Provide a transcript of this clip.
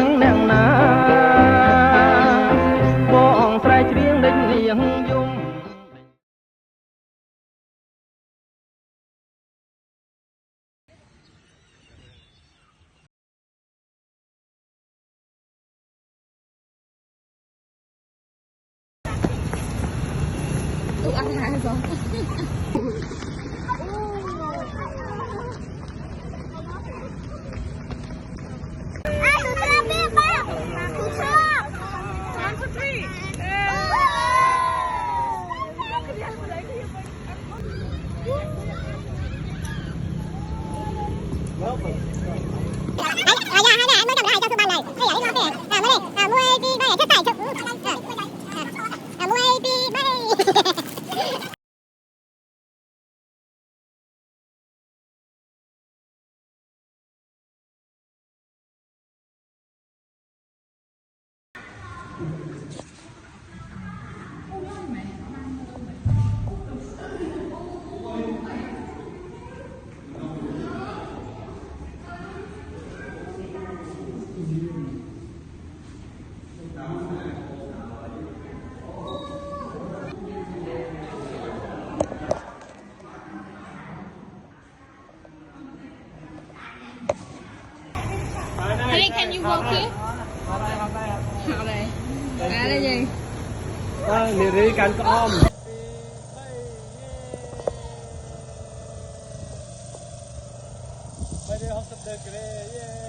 งแนงนาบ่องใส่เชียงเด็กเลี้ยงยมลูกอาหารสองHey, can you walk here? อะไรอะไรยังนี่รีการก็อ้อมไม่ได้ฮอกสเตอร์เกรย์